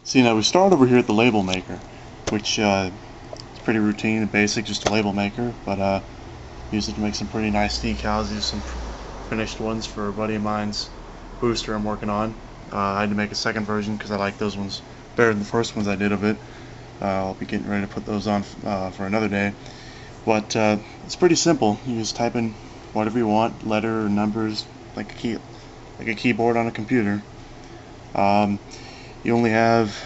So we start over here at the label maker, which is pretty routine and basic, just a label maker, but use it to make some pretty nice decals. Use some finished ones for a buddy of mine's booster I'm working on. I had to make a second version because I like those ones better than the first ones I did of it. I'll be getting ready to put those on for another day. But it's pretty simple. You just type in whatever you want, letter or numbers, like a keyboard on a computer. You only have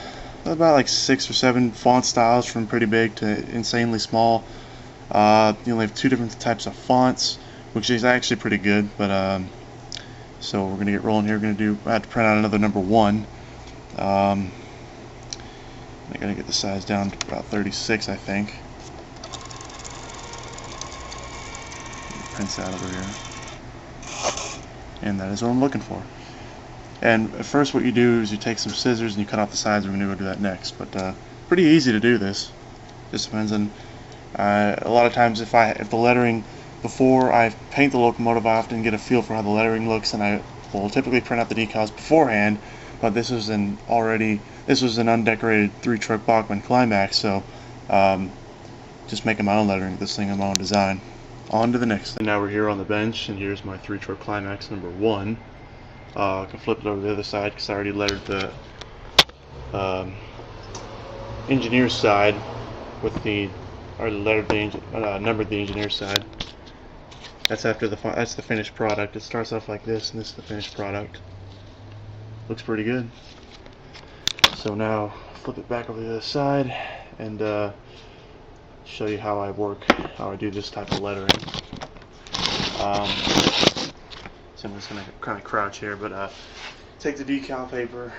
about like 6 or 7 font styles, from pretty big to insanely small. You only have 2 different types of fonts, which is actually pretty good. But so we're gonna get rolling here. I have to print out another number 1. I gotta get the size down to about 36, I think. Prints out over here, and that is what I'm looking for. And at first what you do is you take some scissors and you cut off the sides. We're going to go do that next, but pretty easy to do this. Just depends on a lot of times if the lettering, before I paint the locomotive, I often get a feel for how the lettering looks, and I will typically print out the decals beforehand. But this was an undecorated 3-truck Bachmann Climax, so just making my own lettering, this thing on my own design. On to the next thing. Now we're here on the bench, and here's my 3-truck Climax number 1. I can flip it over to the other side because I already lettered the engineer's side with numbered the engineer's side. That's that's the finished product. It starts off like this, and this is the finished product. Looks pretty good. So now flip it back over to the other side and show you how I do this type of lettering. So I'm just going to kind of crouch here, but take the decal paper.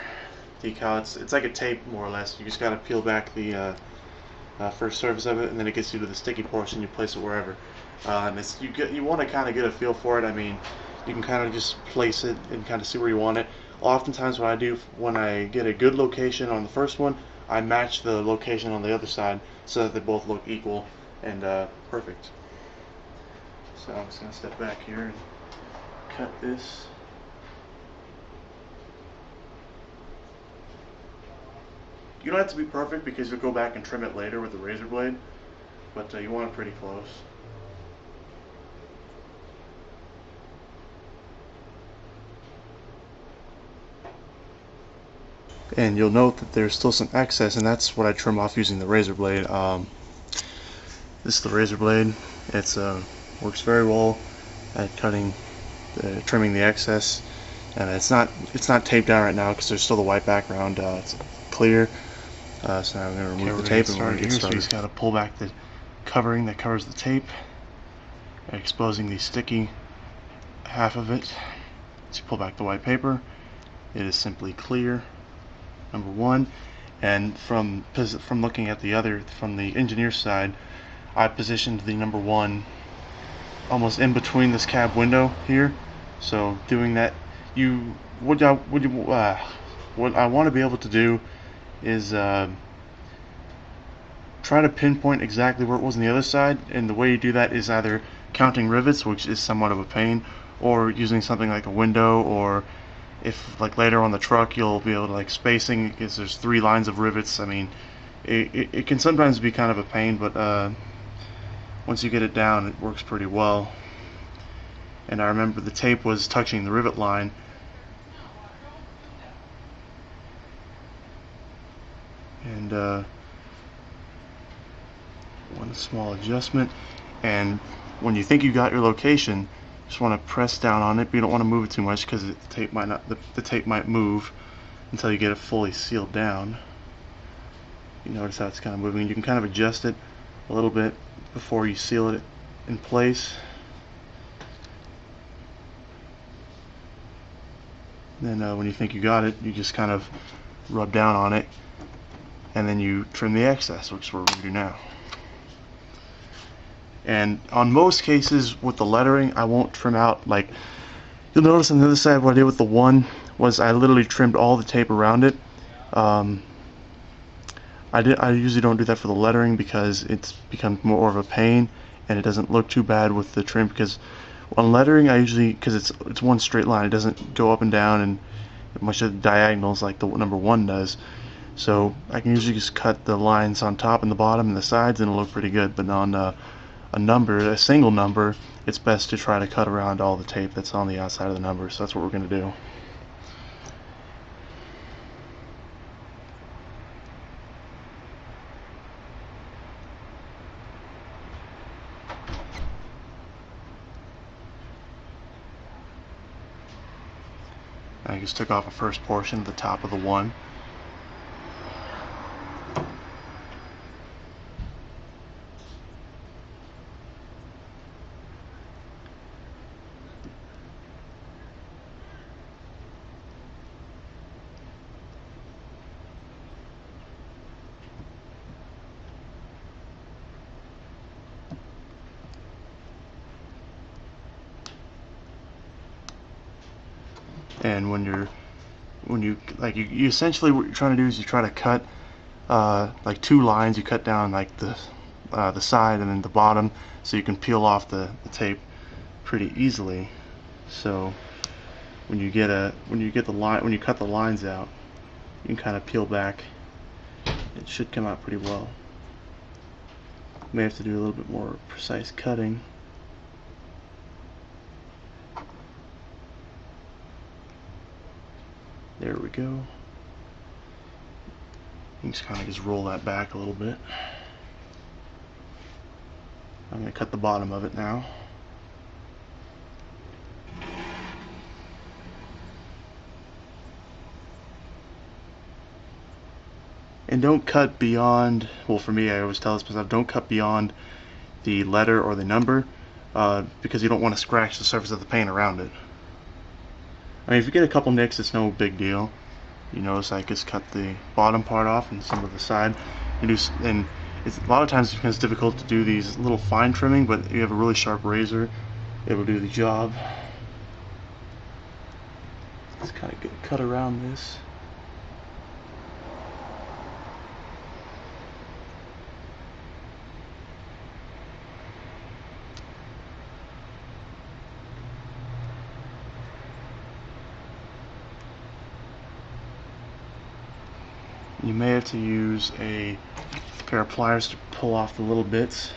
It's like a tape, more or less. You just got to peel back the first surface of it, and then it gets you to the sticky portion. You place it wherever. You want to kind of get a feel for it. I mean, you can kind of just place it and kind of see where you want it. Oftentimes what I do when I get a good location on the first one, I match the location on the other side so that they both look equal and perfect. So I'm just going to step back here and cut this. You don't have to be perfect because you'll go back and trim it later with a razor blade, but you want it pretty close. And you'll note that there's still some excess, and that's what I trim off using the razor blade. This is the razor blade. It's works very well at trimming the excess, and it's not taped down right now because there's still the white background. It's clear. So now I'm going to remove the tape and we're going to get started. So you just got to pull back the covering that covers the tape, exposing the sticky half of it. So you pull back the white paper. It is simply clear, number 1. And from looking at from the engineer's side, I positioned the number 1 almost in between this cab window here. So doing that, what I want to be able to do is try to pinpoint exactly where it was on the other side, and the way you do that is either counting rivets, which is somewhat of a pain, or using something like a window, or if like later on the truck you'll be able to like spacing because there's 3 lines of rivets. I mean, it can sometimes be kind of a pain, but once you get it down, it works pretty well. And I remember the tape was touching the rivet line. And one small adjustment. And when you think you got your location, just want to press down on it, but you don't want to move it too much because the tape might move until you get it fully sealed down. You notice how it's kind of moving. You can kind of adjust it a little bit before you seal it in place. Then when you think you got it, you just kind of rub down on it, and then you trim the excess, which is what we're going to do now. And on most cases with the lettering, I won't trim out, like you'll notice on the other side what I did with the 1 was I literally trimmed all the tape around it. I usually don't do that for the lettering because it's become more of a pain and it doesn't look too bad with the trim, because on lettering I usually, because it's one straight line, it doesn't go up and down and much of the diagonals like the number 1 does. So I can usually just cut the lines on top and the bottom and the sides and it'll look pretty good. But on a single number, it's best to try to cut around all the tape that's on the outside of the number. So that's what we're going to do. I just took off the first portion at the top of the one. And when you essentially what you're trying to do is you try to cut like two lines. You cut down like the side and then the bottom, so you can peel off the tape pretty easily. So when you cut the lines out, you can kind of peel back. It should come out pretty well. You may have to do a little bit more precise cutting. There we go. You can just kind of roll that back a little bit. I'm going to cut the bottom of it now. And don't cut beyond, well for me I always tell this myself, don't cut beyond the letter or the number because you don't want to scratch the surface of the paint around it. I mean, if you get a couple nicks, it's no big deal. You notice I just cut the bottom part off and some of the side. And it's, a lot of times it becomes difficult to do these little fine trimming, but if you have a really sharp razor, it'll do the job. Just kind of cut around this. You may have to use a pair of pliers to pull off the little bits.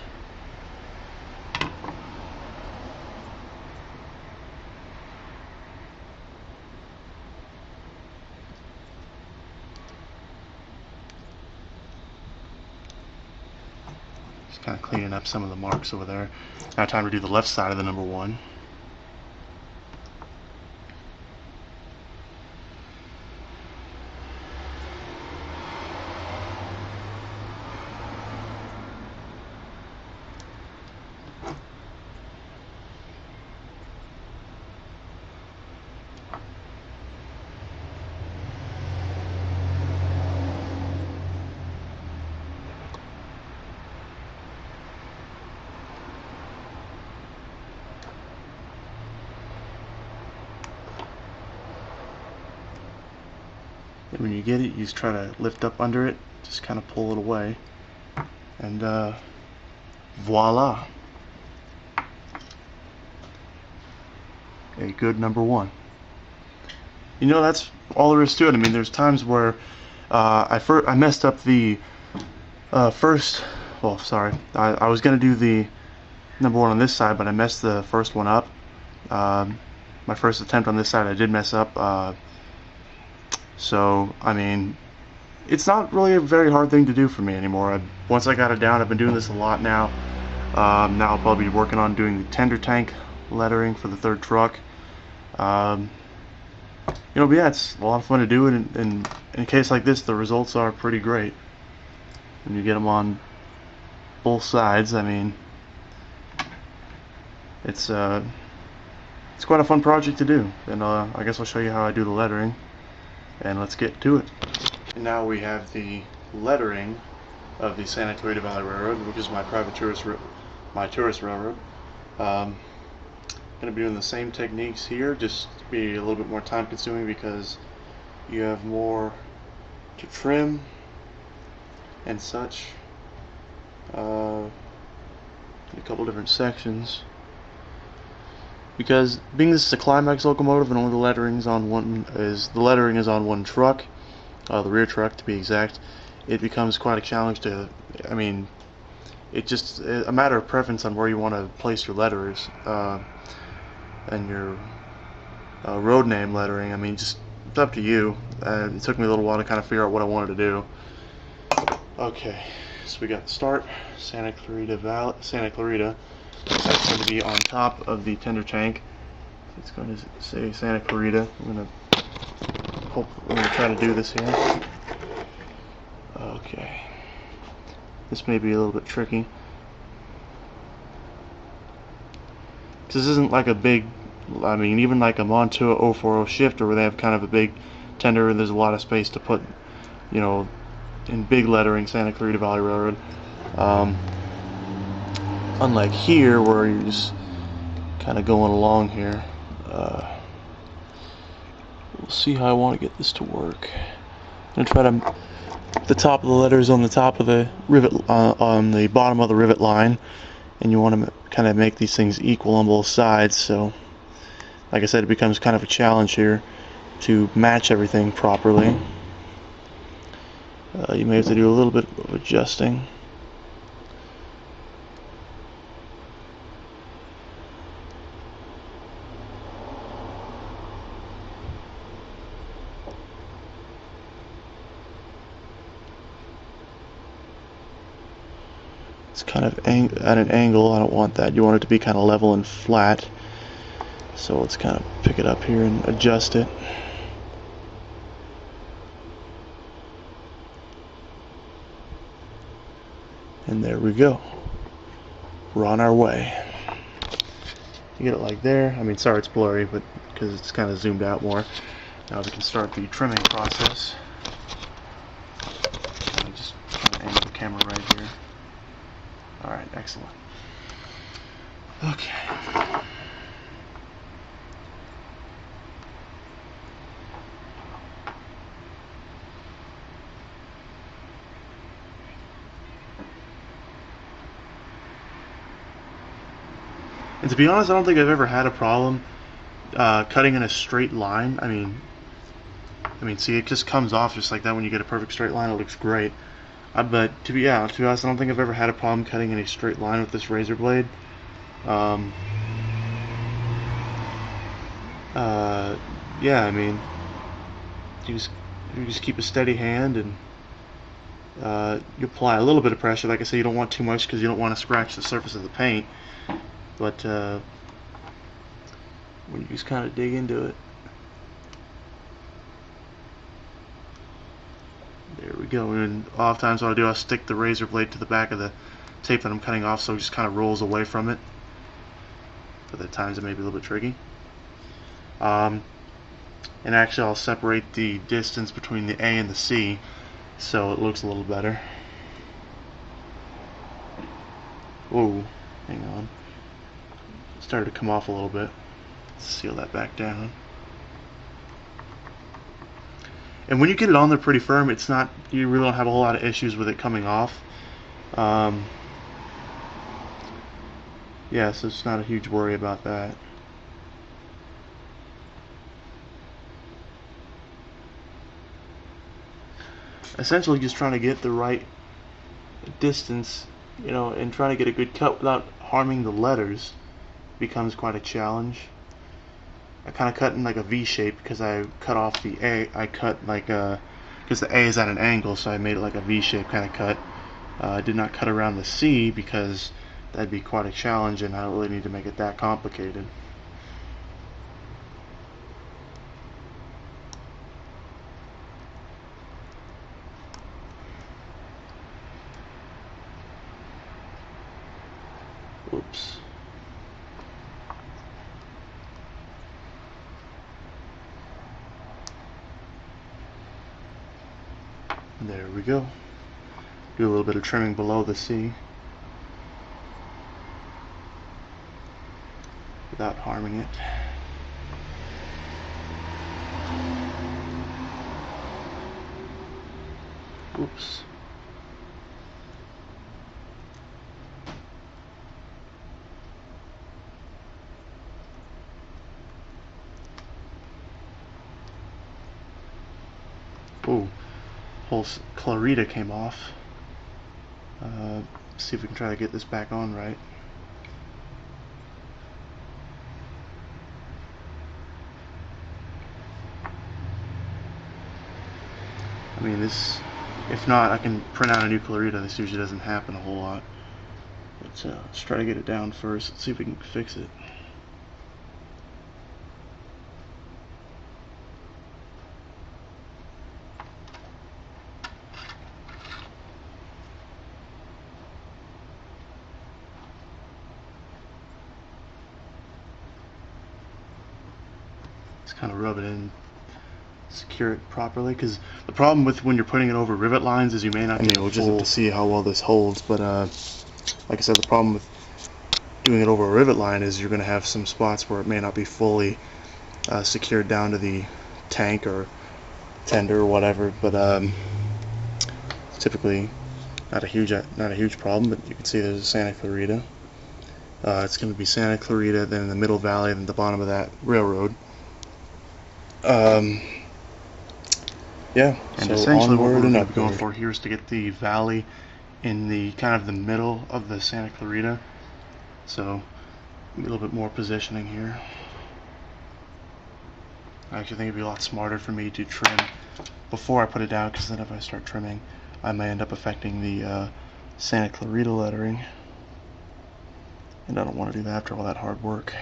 Just kind of cleaning up some of the marks over there. Now time to do the left side of the number one. And when you get it, you just try to lift up under it, just kind of pull it away, and voila, a good number one. You know, that's all there is to it. I mean, there's times where I messed up the first, well, sorry, I was going to do the number one on this side, but I messed the first one up. My first attempt on this side, I did mess up. So, I mean, it's not really a very hard thing to do for me anymore. Once I got it down, I've been doing this a lot now. Now I'll probably be working on doing the tender tank lettering for the third truck. You know, but yeah, it's a lot of fun to do it, and in a case like this, the results are pretty great. When you get them on both sides, I mean, it's quite a fun project to do. And I guess I'll show you how I do the lettering. And let's get to it. And now we have the lettering of the Santa Clarita Valley Railroad, which is my private tourist railroad. Going to be doing the same techniques here, just to be a little bit more time consuming because you have more to trim and such. A couple different sections. Because being this is a climax locomotive and only the lettering is on one truck, the rear truck to be exact, it becomes quite a challenge to, I mean, it just a matter of preference on where you want to place your letters and your road name lettering. I mean, just it's up to you. It took me a little while to kind of figure out what I wanted to do. Okay, so we got the start, Santa Clarita. That's going to be on top of the tender tank. It's going to say Santa Clarita. I'm going to try to do this here. Okay. This may be a little bit tricky. This isn't like a big, I mean, even like a Montua 040 shifter where they have kind of a big tender and there's a lot of space to put, you know, in big lettering, Santa Clarita Valley Railroad. Unlike here where you're just kind of going along here. We'll see how I want to get this to work. I'm going to try to, the top of the letters on the top of the rivet, on the bottom of the rivet line, and you want to kind of make these things equal on both sides. So like I said, it becomes kind of a challenge here to match everything properly. You may have to do a little bit of adjusting. It's kind of at an angle. I don't want that. You want it to be kind of level and flat. So let's kind of pick it up here and adjust it. And there we go. We're on our way. You get it like there. I mean, sorry it's blurry, but because it's kind of zoomed out more. Now we can start the trimming process. Let me just try to angle the camera right here. Alright, excellent. Okay. And to be honest, I don't think I've ever had a problem cutting in a straight line. I mean, see, it just comes off just like that when you get a perfect straight line. It looks great. But to be honest, I don't think I've ever had a problem cutting in a straight line with this razor blade. Yeah, I mean, you just keep a steady hand and you apply a little bit of pressure. Like I say, you don't want too much because you don't want to scratch the surface of the paint. But when you just kind of dig into it, there we go. And oftentimes what I do, I'll stick the razor blade to the back of the tape that I'm cutting off, so it just kind of rolls away from it. But at times it may be a little bit tricky. And actually I'll separate the distance between the A and the C so it looks a little better. Whoa, hang on. It started to come off a little bit. Let's seal that back down. And when you get it on there pretty firm, it's not, you really don't have a whole lot of issues with it coming off. Yeah, so it's not a huge worry about that. Essentially just trying to get the right distance, you know, and trying to get a good cut without harming the letters becomes quite a challenge. I kind of cut in like a V shape because I cut off the A. I cut like because the A is at an angle, so I made it like a V shape kind of cut. I did not cut around the C because that'd be quite a challenge, and I don't really need to make it that complicated. Oops. There we go. Do a little bit of trimming below the C without harming it. Oops. Ooh, whole clarita came off. See if we can try to get this back on right. I mean, this, if not, I can print out a new clarita. This usually doesn't happen a whole lot. But let's try to get it down first. Let's see if we can fix it. Just kind of rub it in, secure it properly, because the problem with when you're putting it over rivet lines is you may not get we'll just have to see how well this holds, but like I said, the problem with doing it over a rivet line is you're going to have some spots where it may not be fully secured down to the tank or tender or whatever, but it's typically not a huge problem. But you can see there's a Santa Clarita. It's going to be Santa Clarita, then in the middle valley, then the bottom of that railroad. Yeah, and so essentially what we're going to be going for here is to get the valley in the kind of the middle of the Santa Clarita. So a little bit more positioning here. I actually think it'd be a lot smarter for me to trim before I put it down, because then if I start trimming, I may end up affecting the Santa Clarita lettering, and I don't want to do that after all that hard work.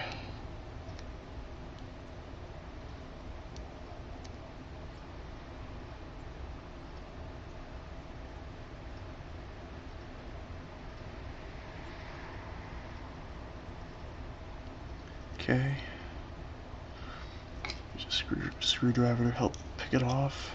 Okay, use a screwdriver to help pick it off.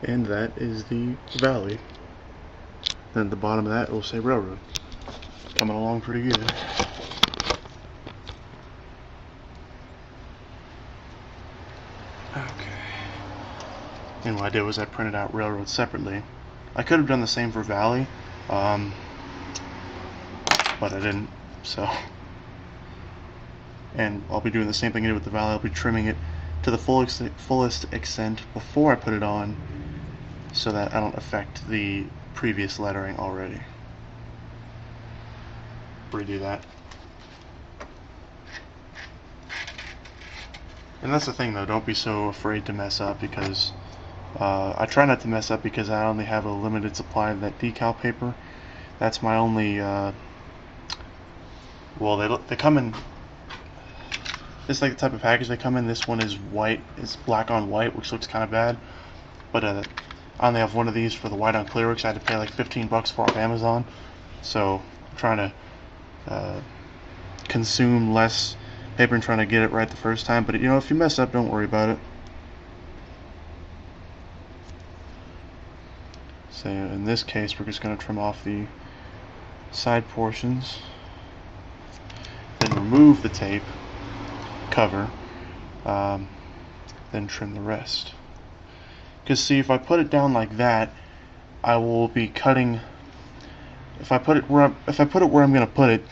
And that is the valley. Then at the bottom of that it will say railroad. Coming along pretty good. Okay. And what I did was I printed out railroad separately. I could have done the same for valley, but I didn't, so. And I'll be doing the same thing I did with the valley. I'll be trimming it to the fullest extent before I put it on, so that I don't affect the previous lettering already. Redo that. And that's the thing though, don't be so afraid to mess up, because I try not to mess up because I only have a limited supply of that decal paper. That's my only, well, they come in, it's like the type of package they come in. This one is white, it's black on white, which looks kind of bad, but I only have one of these for the white on clear, which I had to pay like 15 bucks for off Amazon. So I'm trying to consume less paper and trying to get it right the first time. But you know, if you mess up, don't worry about it. So in this case, we're just going to trim off the side portions, then remove the tape cover, then trim the rest. Because see, if I put it down like that, I will be cutting. If I put it where I'm going to put it,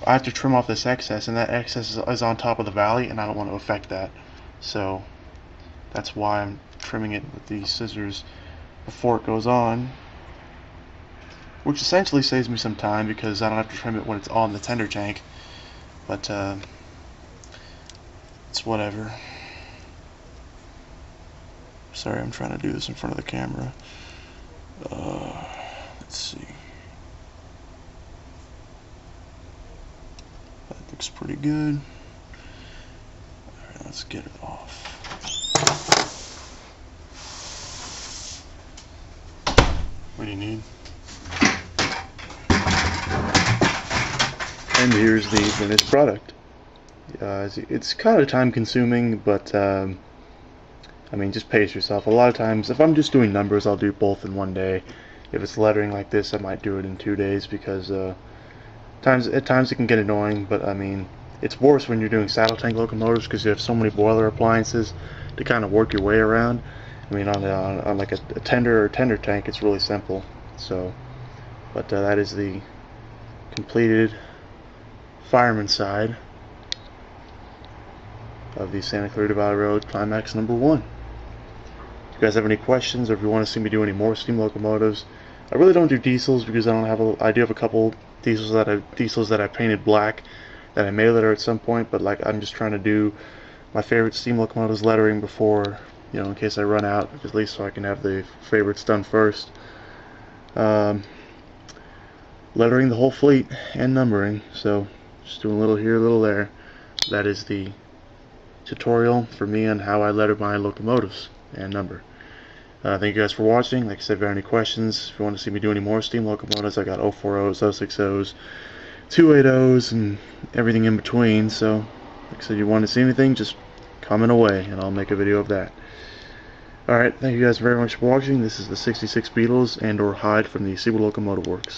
I have to trim off this excess, and that excess is on top of the valley, and I don't want to affect that. So that's why I'm trimming it with these scissors before it goes on, which essentially saves me some time because I don't have to trim it when it's on the tender tank. But it's whatever. Sorry, I'm trying to do this in front of the camera. Let's see. That looks pretty good. Alright, let's get it off. what you need. And here's the finished product. It's kind of time consuming, but I mean, just pace yourself. A lot of times, if I'm just doing numbers, I'll do both in one day. If it's lettering like this, I might do it in 2 days because at times it can get annoying, but I mean, it's worse when you're doing saddle tank locomotives because you have so many boiler appliances to kind of work your way around. I mean, on like a tender or tender tank, it's really simple. So, but that is the completed fireman side of the Santa Clarita Valley Road Climax #1. If you guys have any questions, or if you want to see me do any more steam locomotives, I really don't do diesels because I do have a couple diesels that I painted black that I may letter at some point, but like I'm just trying to do my favorite steam locomotives lettering before, you know, in case I run out, at least so I can have the favorites done first. Lettering the whole fleet and numbering, so just doing a little here, a little there. That is the tutorial for me on how I letter my locomotives and number. Thank you guys for watching. Like I said, if you have any questions, if you want to see me do any more steam locomotives, I got 040s, 060s, 280s, and everything in between. So, like I said, you want to see anything, just comment away, and I'll make a video of that. Alright, thank you guys very much for watching. This is the 66 Beetles and/or Hyde from the Seybold Locomotive Works.